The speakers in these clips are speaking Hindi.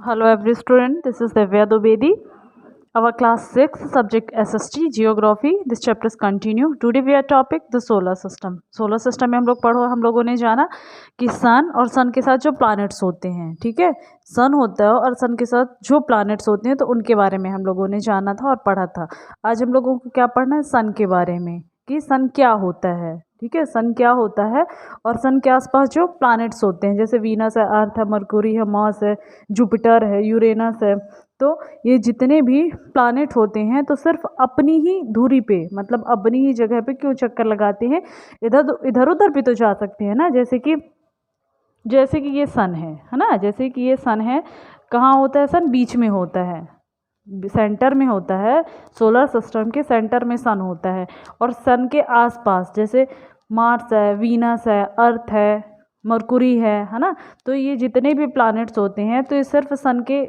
Hello every student, this is Divya Dubedi. Our class 6 subject SST Geography. This chapter is continue. Today we are topic the solar system. Solar system में हम लोगों ने जाना कि सन और सन के साथ जो प्लैनेट्स होते हैं, ठीक है, सन होता है और सन के साथ जो प्लैनेट्स होते हैं तो उनके बारे में हम लोगों ने जाना था और पढ़ा था। आज हम लोगों को क्या पढ़ना है, सन के बारे में कि सन क्या होता है, ठीक है, सन क्या होता है और सन के आसपास जो प्लैनेट्स होते हैं जैसे वीनस है, अर्थ है, मरकुरी है, मार्स है, जुपिटर है, यूरेनस है। तो ये जितने भी प्लैनेट होते हैं तो सिर्फ अपनी ही धुरी पे, मतलब अपनी ही जगह पे क्यों चक्कर लगाते हैं, इधर उधर भी तो जा सकते हैं ना। जैसे कि ये सन है ना, जैसे कि ये सन है, कहाँ होता है सन, बीच में होता है, सेंटर में होता है, सोलर सिस्टम के सेंटर में सन होता है। और सन के आसपास जैसे मार्स है, वीनस है, अर्थ है, मरकुरी है ना। तो ये जितने भी प्लैनेट्स होते हैं तो ये सिर्फ सन के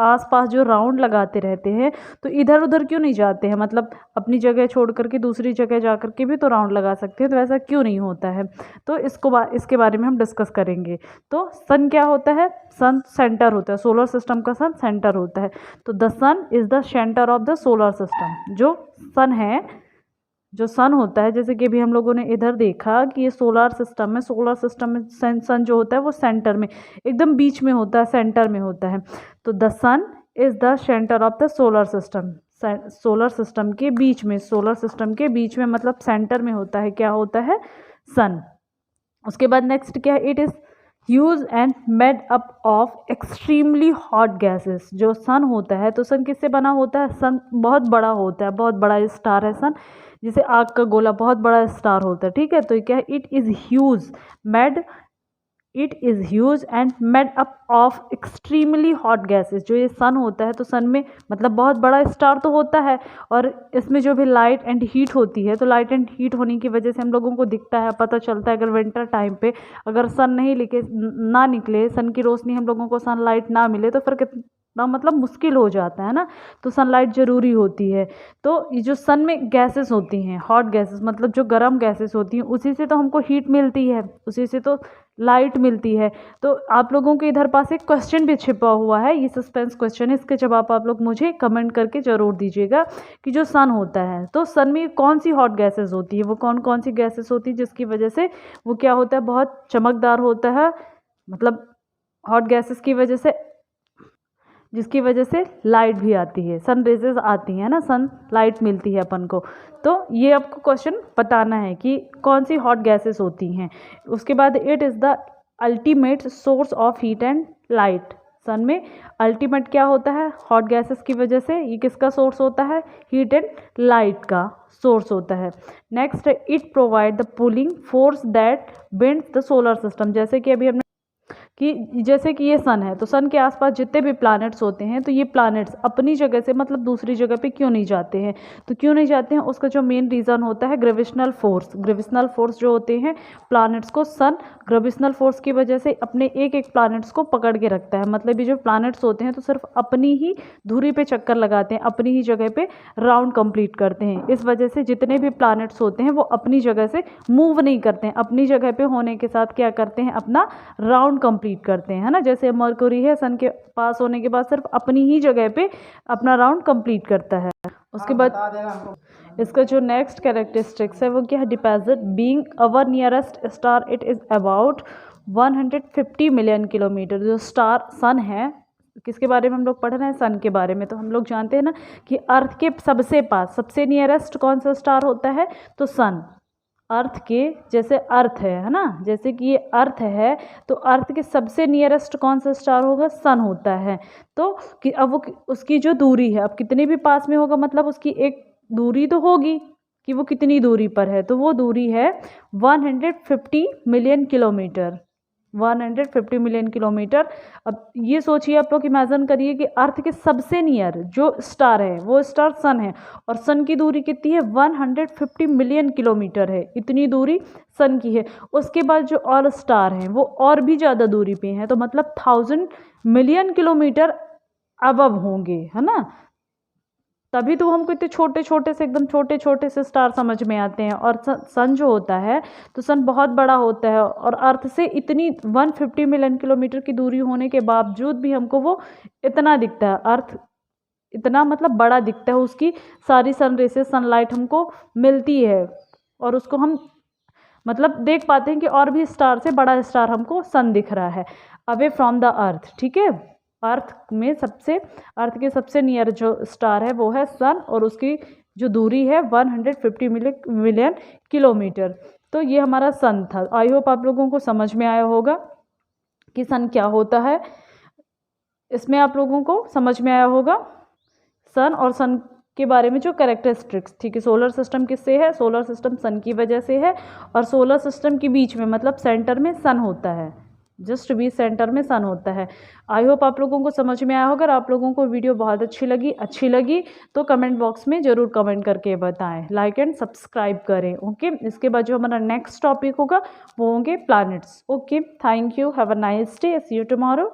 आसपास जो राउंड लगाते रहते हैं, तो इधर उधर क्यों नहीं जाते हैं, मतलब अपनी जगह छोड़ करके दूसरी जगह जा करके भी तो राउंड लगा सकते हैं, तो ऐसा क्यों नहीं होता है। तो इसके बारे में हम डिस्कस करेंगे। तो सन क्या होता है, सन सेंटर होता है, सोलर सिस्टम का सन सेंटर होता है। तो the sun is the centre of the solar system. जो सन है, जो सन होता है, जैसे कि अभी हम लोगों ने इधर देखा कि ये सोलर सिस्टम में, सोलर सिस्टम में सन जो होता है वो सेंटर में, एकदम बीच में होता है, सेंटर में होता है। तो the sun is the centre of the solar system. Solar system के बीच में, सोलर सिस्टम के बीच में मतलब सेंटर में होता है, क्या होता है, सन। उसके बाद नेक्स्ट क्या है, it is huge and made up of extremely hot gases. जो सन होता है तो सन किससे बना होता है, सन बहुत बड़ा होता है, बहुत बड़ा स्टार है सन, जैसे आग का गोला बहुत बड़ा स्टार होता है, ठीक है। तो क्या है, it is huge and made up of extremely hot gases. जो ये सन होता है तो सन में मतलब बहुत बड़ा स्टार तो होता है, और इसमें जो भी लाइट एंड हीट होती है, तो लाइट एंड हीट होने की वजह से हम लोगों को दिखता है, पता चलता है। अगर विंटर टाइम पे अगर सन नहीं ना निकले, सन की रोशनी हम लोगों को सनलाइट ना मिले, तो फिर कितना मतलब मुश्किल हो जाता है ना। तो सनलाइट ज़रूरी होती है। तो ये जो सन में गैसेस होती हैं, हॉट गैसेस मतलब जो गर्म गैसेस होती हैं, उसी से तो हमको हीट मिलती है, उसी से तो लाइट मिलती है। तो आप लोगों के इधर पास एक क्वेश्चन भी छिपा हुआ है, ये सस्पेंस क्वेश्चन है, इसके जवाब आप लोग मुझे कमेंट करके ज़रूर दीजिएगा कि जो सन होता है तो सन में कौन सी हॉट गैसेस होती है, वो कौन कौन सी गैसेस होती है जिसकी वजह से वो क्या होता है, बहुत चमकदार होता है, मतलब हॉट गैसेस की वजह से, जिसकी वजह से लाइट भी आती है, सन रेजेस आती हैं ना, सन लाइट मिलती है अपन को। तो ये आपको क्वेश्चन बताना है कि कौन सी हॉट गैसेस होती हैं। उसके बाद it is the ultimate source of heat and light. Sun में अल्टीमेट क्या होता है, हॉट गैसेस की वजह से ये किसका सोर्स होता है, हीट एंड लाइट का सोर्स होता है। Next, it provide the pulling force that bends the solar system. जैसे कि अभी हमने कि जैसे कि ये सन है, तो सन के आसपास जितने भी प्लैनेट्स होते हैं, तो ये प्लैनेट्स अपनी जगह से मतलब दूसरी जगह पे क्यों नहीं जाते हैं, तो क्यों नहीं जाते हैं, उसका जो मेन रीज़न होता है ग्रेविशनल फोर्स। ग्रेविशनल फोर्स जो होते हैं प्लैनेट्स को, सन ग्रेविशनल फोर्स की वजह से अपने एक एक प्लैनेट्स को पकड़ के रखता है। मतलब ये जो प्लैनेट्स होते हैं तो सिर्फ अपनी ही धुरी पे चक्कर लगाते हैं, अपनी ही जगह पे राउंड कंप्लीट करते हैं। इस वजह से जितने भी प्लैनेट्स होते हैं वो अपनी जगह से मूव नहीं करते हैं, अपनी जगह पे होने के साथ क्या करते हैं, अपना राउंड कंप्लीट करते हैं, है ना। जैसे मरकुरी है, सन के पास होने के बाद सिर्फ अपनी ही जगह पे अपना राउंड कंप्लीट करता है। उसके बाद इसका जो नेक्स्ट कैरेक्टरिस्टिक्स है वो क्या है, deposit being our nearest star, it is about 150 million kilometre. जो स्टार सन है, किसके बारे में हम लोग पढ़ रहे हैं, सन के बारे में। तो हम लोग जानते हैं ना कि अर्थ के सबसे पास, सबसे नियरेस्ट कौन सा स्टार होता है, तो सन। अर्थ के, जैसे अर्थ है ना, जैसे कि ये अर्थ है, तो अर्थ के सबसे नियरेस्ट कौन सा स्टार होगा, सन होता है। तो कि अब वो उसकी जो दूरी है, अब कितने भी पास में होगा, मतलब उसकी एक दूरी तो होगी कि वो कितनी दूरी पर है, तो वो दूरी है 150 मिलियन किलोमीटर। 150 million kilometre. अब ये सोचिए, आप लोग इमेजिन करिए कि अर्थ के सबसे नियर जो स्टार है वो स्टार सन है, और सन की दूरी कितनी है, 150 मिलियन किलोमीटर है, इतनी दूरी सन की है। उसके बाद जो और स्टार हैं वो और भी ज़्यादा दूरी पे हैं, तो मतलब 1000 मिलियन किलोमीटर अबव होंगे, है ना। तभी तो हमको इतने छोटे छोटे से, एकदम छोटे छोटे से स्टार समझ में आते हैं। और सन जो होता है, तो सन बहुत बड़ा होता है और अर्थ से इतनी 150 मिलियन किलोमीटर की दूरी होने के बावजूद भी हमको वो इतना दिखता है। अर्थ इतना मतलब बड़ा दिखता है, उसकी सारी सन रेसेस, सनलाइट हमको मिलती है और उसको हम मतलब देख पाते हैं कि और भी स्टार से बड़ा स्टार हमको सन दिख रहा है अवे फ्रॉम द अर्थ। ठीक है, अर्थ के सबसे नियर जो स्टार है वो है सन और उसकी जो दूरी है 150 मिलियन किलोमीटर। तो ये हमारा सन था। आई होप आप लोगों को समझ में आया होगा कि सन क्या होता है। इसमें आप लोगों को समझ में आया होगा सन और सन के बारे में जो कैरेक्टरिस्टिक्स। ठीक है, सोलर सिस्टम किससे है? सोलर सिस्टम सन की वजह से है और सोलर सिस्टम के बीच में मतलब सेंटर में सन होता है, जस्ट बीच सेंटर में सन होता है। आई होप आप लोगों को समझ में आया होगा। अगर आप लोगों को वीडियो बहुत अच्छी लगी तो कमेंट बॉक्स में ज़रूर कमेंट करके बताएं, लाइक एंड सब्सक्राइब करें। ओके, इसके बाद जो हमारा नेक्स्ट टॉपिक होगा वो होंगे planets. Okay, thank you, have a nice day, see you tomorrow.